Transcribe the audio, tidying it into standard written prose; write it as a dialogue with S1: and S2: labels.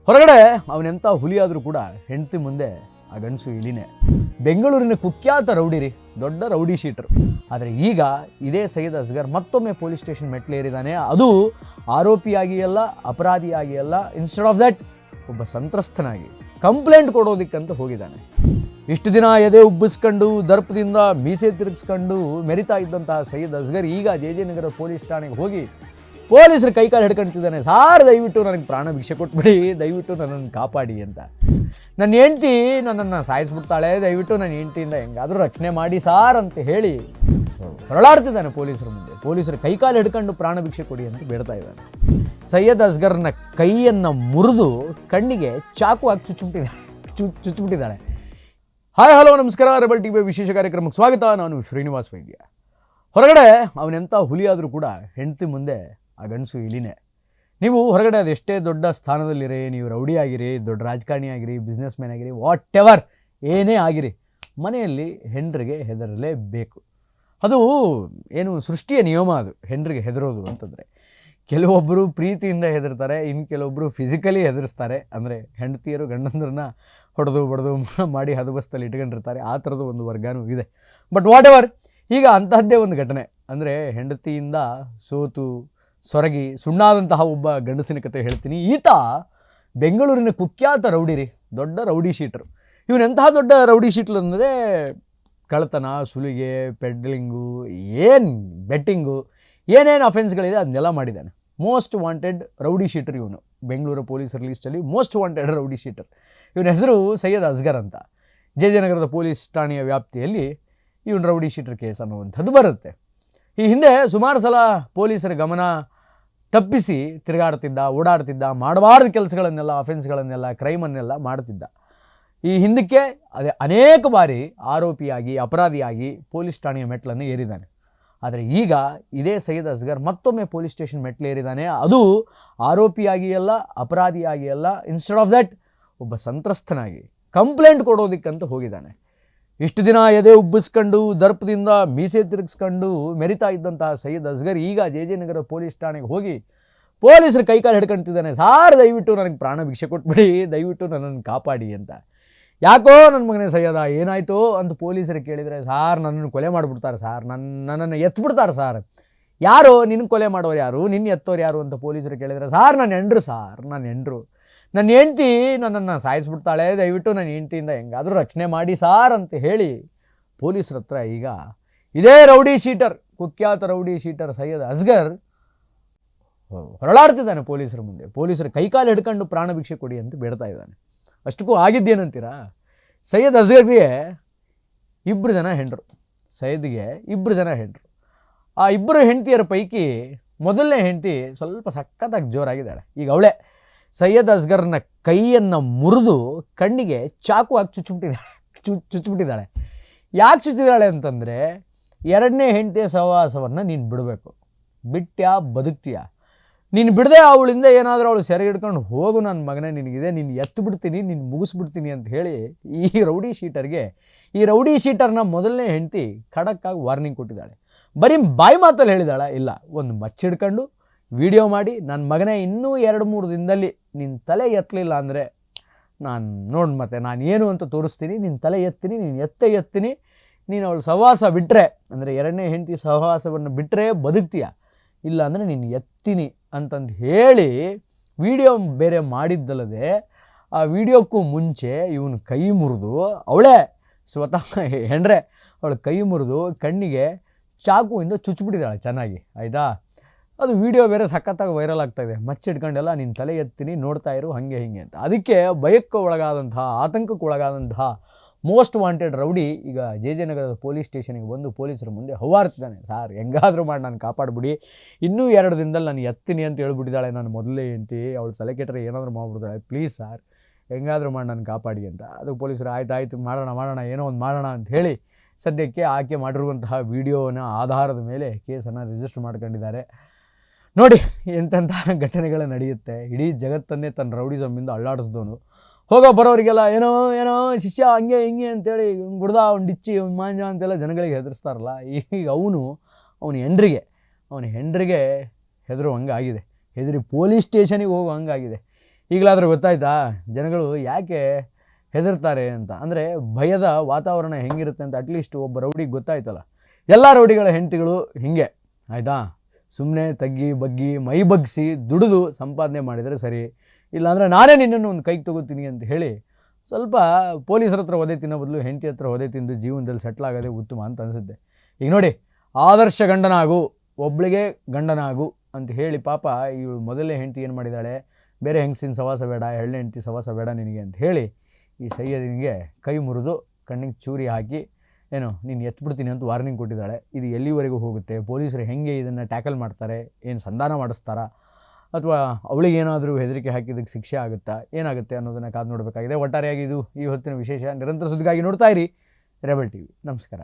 S1: ಹೊರಗಡೆ ಅವನೆಂಥ ಹುಲಿಯಾದರೂ ಕೂಡ ಹೆಂಡತಿ ಮುಂದೆ ಆ ಗಂಡಸು ಇಲಿನೇ. ಬೆಂಗಳೂರಿನ ಕುಖ್ಯಾತ ರೌಡಿ ರೀ, ದೊಡ್ಡ ರೌಡಿ ಶೀಟರ್. ಆದರೆ ಈಗ ಇದೇ ಸೈಯದ್ ಅಸ್ಗರ್ ಮತ್ತೊಮ್ಮೆ ಪೊಲೀಸ್ ಸ್ಟೇಷನ್ ಮೆಟ್ಲೇರಿದ್ದಾನೆ. ಅದು ಆರೋಪಿಯಾಗಿ ಅಲ್ಲ, ಅಪರಾಧಿಯಾಗಿ ಅಲ್ಲ, ಇನ್ಸ್ಟೆಡ್ ಆಫ್ ದಟ್ ಒಬ್ಬ ಸಂತ್ರಸ್ತನಾಗಿ ಕಂಪ್ಲೇಂಟ್ ಕೊಡೋದಕ್ಕಂತ ಹೋಗಿದ್ದಾನೆ. ಇಷ್ಟು ದಿನ ಎದೆ ಉಬ್ಬಿಸ್ಕೊಂಡು ದರ್ಪದಿಂದ ಮೀಸೆ ತಿರುಗಿಸ್ಕೊಂಡು ಮೆರಿತಾ ಇದ್ದಂತಹ ಸೈಯದ್ ಅಸ್ಗರ್ ಈಗ ಜೆ ನಗರ ಪೊಲೀಸ್ ಠಾಣೆಗೆ ಹೋಗಿ ಪೊಲೀಸರು ಕೈಕಾಲು ಹಿಡ್ಕೊಳ್ತಿದ್ದಾನೆ. ಸಾರ್ ದಯವಿಟ್ಟು ನನಗೆ ಪ್ರಾಣ ಭಿಕ್ಷೆ ಕೊಟ್ಬಿಡಿ, ದಯವಿಟ್ಟು ನನ್ನನ್ನು ಕಾಪಾಡಿ ಅಂತ. ನನ್ನ ಹೆಂಡ್ತಿ ನನ್ನನ್ನು ಸಾಯಿಸ್ಬಿಡ್ತಾಳೆ, ದಯವಿಟ್ಟು ನನ್ನ ಹೆಂಡ್ತಿಯಿಂದ ಹೆಂಗಾದರೂ ರಕ್ಷಣೆ ಮಾಡಿ ಸಾರ್ ಅಂತ ಹೇಳಿ ಹೊರಳಾಡ್ತಿದ್ದಾನೆ ಪೊಲೀಸರ ಮುಂದೆ. ಪೊಲೀಸರು ಕೈಕಾಲು ಹಿಡ್ಕೊಂಡು ಪ್ರಾಣ ಭಿಕ್ಷೆ ಕೊಡಿ ಅಂತ ಬೇಡ್ತಾ ಇದ್ದಾನೆ. ಸೈಯದ್ ಅಸ್ಗರ್ನ ಕೈಯನ್ನು ಮುರಿದು ಕಣ್ಣಿಗೆ ಚಾಕು ಹಾಕಿ ಚುಚ್ಚಿಬಿಟ್ಟಿದ್ದಾಳೆ. ಹಾಯ್ ಹಲೋ ನಮಸ್ಕಾರ, ರೆಬಲ್ ಟಿವಿ ವಿಶೇಷ ಕಾರ್ಯಕ್ರಮಕ್ಕೆ ಸ್ವಾಗತ. ನಾನು ಶ್ರೀನಿವಾಸ್ ವೈದ್ಯ. ಹೊರಗಡೆ ಅವನೆಂಥ ಹುಲಿಯಾದರೂ ಕೂಡ ಹೆಂಡತಿ ಮುಂದೆ ಆ ಗಂಡಸು ಇಲಿನೇ. ನೀವು ಹೊರಗಡೆ ಅದೆಷ್ಟೇ ದೊಡ್ಡ ಸ್ಥಾನದಲ್ಲಿರಿ, ನೀವು ರೌಡಿ ಆಗಿರಿ, ದೊಡ್ಡ ರಾಜಕಾರಣಿ ಆಗಿರಿ, ಬಿಸ್ನೆಸ್ ಮ್ಯಾನ್ ಆಗಿರಿ, ವಾಟ್ ಎವರ್ ಏನೇ ಆಗಿರಿ, ಮನೆಯಲ್ಲಿ ಹೆಂಡ್ರಿಗೆ ಹೆದರಲೇಬೇಕು. ಅದು ಏನು ಸೃಷ್ಟಿಯ ನಿಯಮ, ಅದು ಹೆಂಡ್ರಿಗೆ ಹೆದರೋದು ಅಂತಂದರೆ. ಕೆಲವೊಬ್ಬರು ಪ್ರೀತಿಯಿಂದ ಹೆದರ್ತಾರೆ, ಇನ್ನು ಕೆಲವೊಬ್ಬರು ಫಿಸಿಕಲಿ ಹೆದರಿಸ್ತಾರೆ. ಅಂದರೆ ಹೆಂಡತಿಯರು ಗಂಡಂದ್ರನ್ನ ಹೊಡೆದು ಬಡ್ದು ಮಾಡಿ ಹದಬಸ್ತಲ್ಲಿ ಇಟ್ಕೊಂಡಿರ್ತಾರೆ. ಆ ಥರದ್ದು ಒಂದು ವರ್ಗನೂ ಇದೆ. ಬಟ್ ವಾಟ್ ಎವರ್, ಈಗ ಅಂತಹದ್ದೇ ಒಂದು ಘಟನೆ. ಅಂದರೆ ಹೆಂಡತಿಯಿಂದ ಸೋತು ಸೊರಗಿ ಸುಣ್ಣಾದಂತಹ ಒಬ್ಬ ಗಂಡಸಿನ ಕತೆ ಹೇಳ್ತೀನಿ. ಈತ ಬೆಂಗಳೂರಿನ ಕುಖ್ಯಾತ ರೌಡಿ ರೀ, ದೊಡ್ಡ ರೌಡಿ ಶೀಟರು. ಇವನೆಂತಹ ದೊಡ್ಡ ರೌಡಿ ಶೀಟ್ರು ಅಂದರೆ ಕಳ್ಳತನ, ಸುಲಿಗೆ, ಪೆಡ್ಲಿಂಗು, ಏನು ಬೆಟ್ಟಿಂಗು, ಏನೇನು ಅಫೆನ್ಸ್ಗಳಿದೆ ಅದನ್ನೆಲ್ಲ ಮಾಡಿದ್ದಾನೆ. ಮೋಸ್ಟ್ ವಾಂಟೆಡ್ ರೌಡಿ ಶೀಟರ್ ಇವನು. ಬೆಂಗಳೂರು ಪೊಲೀಸರ ಲೀಸ್ಟಲ್ಲಿ ಮೋಸ್ಟ್ ವಾಂಟೆಡ್ ರೌಡಿ ಶೀಟರ್. ಇವನ ಹೆಸರು ಸೈಯದ್ ಅಸ್ಗರ್ ಅಂತ. ಜೆ ನಗರದ ಪೊಲೀಸ್ ಠಾಣೆಯ ವ್ಯಾಪ್ತಿಯಲ್ಲಿ ಇವನು ರೌಡಿ ಶೀಟರ್ ಕೇಸ್ ಅನ್ನುವಂಥದ್ದು ಬರುತ್ತೆ. ಈ ಹಿಂದೆ ಸುಮಾರು ಸಲ ಪೊಲೀಸರ ಗಮನ ತಪ್ಪಿಸಿ ತಿರುಗಾಡ್ತಿದ್ದ, ಓಡಾಡ್ತಿದ್ದ, ಮಾಡಬಾರ್ದು ಕೆಲಸಗಳನ್ನೆಲ್ಲ, ಅಫೆನ್ಸ್ಗಳನ್ನೆಲ್ಲ, ಕ್ರೈಮನ್ನೆಲ್ಲ ಮಾಡ್ತಿದ್ದ. ಈ ಹಿಂದಕ್ಕೆ ಅನೇಕ ಬಾರಿ ಆರೋಪಿಯಾಗಿ, ಅಪರಾಧಿಯಾಗಿ ಪೊಲೀಸ್ ಠಾಣೆಯ ಮೆಟ್ಲನ್ನು ಏರಿದ್ದಾನೆ. ಆದರೆ ಈಗ ಇದೇ ಸೈಯದ್ ಅಸ್ಗರ್ ಮತ್ತೊಮ್ಮೆ ಪೊಲೀಸ್ ಸ್ಟೇಷನ್ ಮೆಟ್ಲೇರಿದ್ದಾನೆ. ಅದು ಆರೋಪಿಯಾಗಿ ಅಲ್ಲ, ಅಪರಾಧಿಯಾಗಿ ಅಲ್ಲ, ಇನ್ಸ್ಟೆಡ್ ಆಫ್ ದಟ್ ಒಬ್ಬ ಸಂತ್ರಸ್ತನಾಗಿ ಕಂಪ್ಲೇಂಟ್ ಕೊಡೋದಕ್ಕಂತ ಹೋಗಿದ್ದಾನೆ. ಇಷ್ಟು ದಿನ ಎದೆ ಉಬ್ಬಿಸ್ಕೊಂಡು ದರ್ಪದಿಂದ ಮೀಸೆ ತಿರುಗಿಸ್ಕೊಂಡು ಮೆರಿತಾ ಇದ್ದಂತಹ ಸೈಯದ್ ಅಸ್ಗರ್ ಈಗ ಜೆ ನಗರ ಪೊಲೀಸ್ ಠಾಣೆಗೆ ಹೋಗಿ ಪೊಲೀಸರು ಕೈಕಾಲು ಹಿಡ್ಕೊಳ್ತಿದ್ದಾನೆ. ಸಾರ್ ದಯವಿಟ್ಟು ನನಗೆ ಪ್ರಾಣ ಭಿಕ್ಷೆ ಕೊಟ್ಬಿಡಿ, ದಯವಿಟ್ಟು ನನ್ನನ್ನು ಕಾಪಾಡಿ ಅಂತ. ಯಾಕೋ ನನ್ನ ಮಗನೇ ಸೈಯದ ಏನಾಯಿತು ಅಂತ ಪೊಲೀಸರು ಕೇಳಿದರೆ, ಸಾರ್ ನನ್ನನ್ನು ಕೊಲೆ ಮಾಡಿಬಿಡ್ತಾರೆ ಸಾರ್, ನನ್ನನ್ನು ಎತ್ಬಿಡ್ತಾರೆ ಸಾರ್. ಯಾರು ನಿನ್ನ ಕೊಲೆ ಮಾಡೋರು ಯಾರು, ನಿನ್ನ ಎತ್ತೋರು ಯಾರು ಅಂತ ಪೊಲೀಸರು ಕೇಳಿದರೆ, ಸಾರ್ ನನ್ನ ಹೆಂಡ್ರು ಸಾರ್, ನನ್ನ ಹೆಂಡ್ರು, ನನ್ನ ಹೆಂಡ್ತಿ ನನ್ನನ್ನು ಸಾಯಿಸ್ಬಿಡ್ತಾಳೆ, ದಯವಿಟ್ಟು ನನ್ನ ಹೆಂಡ್ತಿಯಿಂದ ಹೆಂಗಾದರೂ ರಕ್ಷಣೆ ಮಾಡಿ ಸಾರ್ ಅಂತ ಹೇಳಿ ಪೊಲೀಸರ ಹತ್ರ ಈಗ ಇದೇ ರೌಡಿ ಶೀಟರ್, ಕುಖ್ಯಾತ ರೌಡಿ ಶೀಟರ್ ಸೈಯದ್ ಅಸ್ಗರ್ ಹೊರಳಾಡ್ತಿದ್ದಾನೆ ಪೊಲೀಸರ ಮುಂದೆ. ಪೊಲೀಸರು ಕೈಕಾಲು ಹಿಡ್ಕೊಂಡು ಪ್ರಾಣ ಭಿಕ್ಷೆ ಕೊಡಿ ಅಂತ ಬೇಡ್ತಾ ಇದ್ದಾನೆ. ಅಷ್ಟಕ್ಕೂ ಆಗಿದ್ದೇನಂತೀರಾ? ಸೈಯದ್ ಅಸ್ಗರ್ಗೆ 2 ಜನ ಹೆಂಡ್ರು, ಸೈಯದ್ಗೆ 2 ಜನ ಹೆಂಡ್ರು. ಆ 2 ಹೆಂಡ್ತಿಯರ ಪೈಕಿ ಮೊದಲನೇ ಹೆಂಡ್ತಿ ಸ್ವಲ್ಪ ಸಖತ್ತಾಗಿ ಜೋರಾಗಿದ್ದಾಳೆ. ಈಗ ಅವಳೇ ಸೈಯದ್ ಅಸ್ಗರ್ನ ಕೈಯನ್ನು ಮುರಿದು ಕಣ್ಣಿಗೆ ಚಾಕು ಹಾಕಿ ಚುಚ್ಚಿಬಿಟ್ಟಿದ್ದಾಳೆ. ಯಾಕೆ ಚುಚ್ಚಿದ್ದಾಳೆ ಅಂತಂದರೆ, 2ನೇ ಹೆಂಡತಿಯ ಸಹವಾಸವನ್ನು ನೀನು ಬಿಡಬೇಕು, ಬಿಟ್ಟ್ಯಾ ಬದುಕ್ತೀಯಾ, ನೀನು ಬಿಡದೆ ಅವಳಿಂದ ಏನಾದರೂ ಅವಳು ಸೆರೆ ಹಿಡ್ಕೊಂಡು ಹೋಗು ನನ್ನ ಮಗನೇ, ನಿನಗಿದೆ, ನೀನು ಎತ್ತು ಬಿಡ್ತೀನಿ, ನೀನು ಮುಗಿಸ್ಬಿಡ್ತೀನಿ ಅಂತ ಹೇಳಿ ಈ ರೌಡಿ ಶೀಟರ್ನ ಮೊದಲನೇ ಹೆಂಡತಿ ಖಡಕ್ಕಾಗಿ ವಾರ್ನಿಂಗ್ ಕೊಟ್ಟಿದ್ದಾಳೆ. ಬರೀ ಬಾಯಿ ಮಾತಲ್ಲಿ ಹೇಳಿದಾಳೆ, ಇಲ್ಲ ಒಂದು ಮಚ್ಚಿಡ್ಕೊಂಡು ವಿಡಿಯೋ ಮಾಡಿ, ನನ್ನ ಮಗನೇ ಇನ್ನೂ 2-3 ದಿನದಲ್ಲಿ ನಿನ್ನ ತಲೆ ಎತ್ತಲಿಲ್ಲ ಅಂದರೆ ನಾನು ನೋಡಿ ಮತ್ತೆ ನಾನು ಏನು ಅಂತ ತೋರಿಸ್ತೀನಿ, ನಿನ್ನ ತಲೆ ಎತ್ತೀನಿ, ನೀನು ಎತ್ತೀನಿ, ನೀನು ಅವಳು ಸಹವಾಸ ಬಿಟ್ಟರೆ, ಅಂದರೆ 2ನೇ ಹೆಂಡತಿ ಸಹವಾಸವನ್ನು ಬಿಟ್ಟರೆ ಬದುಕ್ತೀಯ, ಇಲ್ಲ ಅಂದರೆ ನೀನು ಎತ್ತೀನಿ ಅಂತಂದು ಹೇಳಿ ವಿಡಿಯೋ ಬೇರೆ ಮಾಡಿದ್ದಲ್ಲದೆ, ಆ ವಿಡಿಯೋಕ್ಕೂ ಮುಂಚೆ ಇವನು ಕೈ ಮುರಿದು, ಅವಳೇ ಸ್ವತಃ ಹೆಂಡ್ರೆ ಅವಳು ಕೈ ಮುರಿದು ಕಣ್ಣಿಗೆ ಚಾಕುವಿಂದ ಚುಚ್ಚಿಬಿಟ್ಟಿದ್ದಾಳೆ ಚೆನ್ನಾಗಿ, ಆಯಿತಾ? ಅದು ವಿಡಿಯೋ ಬೇರೆ ಸಖತ್ತಾಗಿ ವೈರಲ್ ಆಗ್ತಾಯಿದೆ. ಮಚ್ಚಿಡ್ಕೊಂಡೆಲ್ಲ ನಿನ್ನ ತಲೆ ಎತ್ತೀನಿ, ನೋಡ್ತಾ ಇರು, ಹಾಗೆ ಹಿಂಗೆ ಅಂತ. ಅದಕ್ಕೆ ಭಯಕ್ಕೆ ಒಳಗಾದಂತಹ, ಆತಂಕಕ್ಕೆ ಒಳಗಾದಂತಹ ಮೋಸ್ಟ್ ವಾಂಟೆಡ್ ರೌಡಿ ಈಗ ಜೆ ನಗರದ ಪೊಲೀಸ್ ಸ್ಟೇಷನಿಗೆ ಬಂದು ಪೊಲೀಸರ ಮುಂದೆ ಹೌವಾರ್ತಿದ್ದಾನೆ. ಸಾರ್ ಹೆಂಗಾದರೂ ಮಾಡಿ ನಾನು ಕಾಪಾಡ್ಬಿಡಿ, ಇನ್ನೂ 2 ದಿನದಲ್ಲಿ ನಾನು ಎತ್ತೀನಿ ಅಂತ ಹೇಳ್ಬಿಟ್ಟಿದ್ದಾಳೆ ನಾನು ಮೊದಲೇ ಹೆಂಡ್ತಿ, ಅವಳು ತಲೆ ಕೆಟ್ಟರೆ ಏನಾದರೂ ಮಾಡ್ಬಿಡ್ತಾಳೆ, ಪ್ಲೀಸ್ ಸಾರ್ ಹೆಂಗಾದರೂ ಮಾಡಿ ನಾನು ಕಾಪಾಡಿ ಅಂತ. ಅದಕ್ಕೆ ಪೊಲೀಸರು ಆಯ್ತು ಮಾಡೋಣ ಏನೋ ಒಂದು ಮಾಡೋಣ ಅಂತ ಹೇಳಿ ಸದ್ಯಕ್ಕೆ ಆಕೆ ಮಾಡಿರುವಂತಹ ವಿಡಿಯೋನ ಆಧಾರದ ಮೇಲೆ ಕೇಸನ್ನು ರಿಜಿಸ್ಟರ್ ಮಾಡ್ಕೊಂಡಿದ್ದಾರೆ. ನೋಡಿ ಎಂತೆಂಥ ಘಟನೆಗಳು ನಡೆಯುತ್ತೆ. ಇಡೀ ಜಗತ್ತನ್ನೇ ತನ್ನ ರೌಡಿಸಮ್ಮಿಂದ ಅಳ್ಳಾಡಿಸ್ದವನು, ಹೋಗೋ ಬರೋರಿಗೆಲ್ಲ ಏನೋ ಶಿಷ್ಯ ಹಂಗೆ ಹಿಂಗೆ ಅಂತೇಳಿ ಗುಡ್ದ ಅವ್ನು ಡಿಚ್ಚಿ ಅವ್ನು ಮಾಂಜ ಅಂತೆಲ್ಲ ಜನಗಳಿಗೆ ಹೆದರಿಸ್ತಾರಲ್ಲ, ಈಗ ಅವನ ಹೆಂಡ್ರಿಗೆ ಹೆದರೋ ಹಂಗಾಗಿದೆ, ಹೆದರಿ ಪೊಲೀಸ್ ಸ್ಟೇಷನಿಗೆ ಹೋಗೋ ಹಂಗಾಗಿದೆ. ಈಗಲಾದರೂ ಗೊತ್ತಾಯ್ತಾ ಜನಗಳು ಯಾಕೆ ಹೆದರ್ತಾರೆ ಅಂತ. ಅಂದರೆ ಭಯದ ವಾತಾವರಣ ಹೆಂಗಿರುತ್ತೆ ಅಂತ ಅಟ್ಲೀಸ್ಟ್ ಒಬ್ಬ ರೌಡಿಗೆ ಗೊತ್ತಾಯ್ತಲ್ಲ. ಎಲ್ಲ ರೌಡಿಗಳ ಹೆಂಡತಿಗಳು ಹೀಗೆ ಆಯಿತಾ, ಸುಮ್ಮನೆ ತಗ್ಗಿ ಬಗ್ಗಿ ಮೈ ಬಗ್ಗಿಸಿ ದುಡಿದು ಸಂಪಾದನೆ ಮಾಡಿದರೆ ಸರಿ, ಇಲ್ಲಾಂದರೆ ನಾನೇ ನಿನ್ನನ್ನು ಒಂದು ಕೈಗೆ ತಗೋತೀನಿ ಅಂತ ಹೇಳಿ ಸ್ವಲ್ಪ ಪೊಲೀಸರ ಹತ್ರ ಒದೆ ತಿನ್ನೋ ಬದಲು ಹೆಂಡತಿ ಹತ್ರ ಒದೆ ತಿಂದು ಜೀವನದಲ್ಲಿ ಸೆಟ್ಲ್ ಆಗೋದೇ ಉತ್ತಮ ಅಂತ ಅನಿಸುತ್ತೆ. ಈಗ ನೋಡಿ, ಆದರ್ಶ ಗಂಡನಾಗು, ಒಬ್ಳಿಗೆ ಗಂಡನಾಗು ಅಂತ ಹೇಳಿ ಪಾಪ ಇವಳು ಮೊದಲನೇ ಹೆಂಡತಿ ಏನು ಮಾಡಿದ್ದಾಳೆ, ಬೇರೆ ಹೆಂಗಸಿನ ಸವಾಸ ಬೇಡ, ಎಳ್ಳೆ ಹೆಂಡತಿ ಸವಾಸ ಬೇಡ ನಿನಗೆ ಅಂತ ಹೇಳಿ ಈ ಸೈಯದಿನಿಗೆ ಕೈ ಮುರಿದು ಕಣ್ಣಿಗೆ ಚೂರಿ ಹಾಕಿ ಏನು ನೀನು ಎತ್ಬಿಡ್ತೀನಿ ಅಂತ ವಾರ್ನಿಂಗ್ ಕೊಟ್ಟಿದ್ದಾಳೆ. ಇದು ಎಲ್ಲಿವರೆಗೂ ಹೋಗುತ್ತೆ, ಪೊಲೀಸರು ಹೆಂಗೆ ಇದನ್ನು ಟ್ಯಾಕಲ್ ಮಾಡ್ತಾರೆ, ಏನು ಸಂಧಾನ ಮಾಡಿಸ್ತಾರಾ, ಅಥವಾ ಅವಳಿಗೇನಾದರೂ ಹೆದರಿಕೆ ಹಾಕಿದ್ದಕ್ಕೆ ಶಿಕ್ಷೆ ಆಗುತ್ತಾ, ಏನಾಗುತ್ತೆ ಅನ್ನೋದನ್ನು ಕಾದು ನೋಡಬೇಕಾಗಿದೆ. ಒಟ್ಟಾರೆಯಾಗಿ ಇದು ಈ ಹೊತ್ತಿನ ವಿಶೇಷ. ನಿರಂತರ ಸುದ್ದಿಗಾಗಿ ನೋಡ್ತಾ ಇರಿ ರೆಬೆಲ್ ಟಿವಿ. ನಮಸ್ಕಾರ.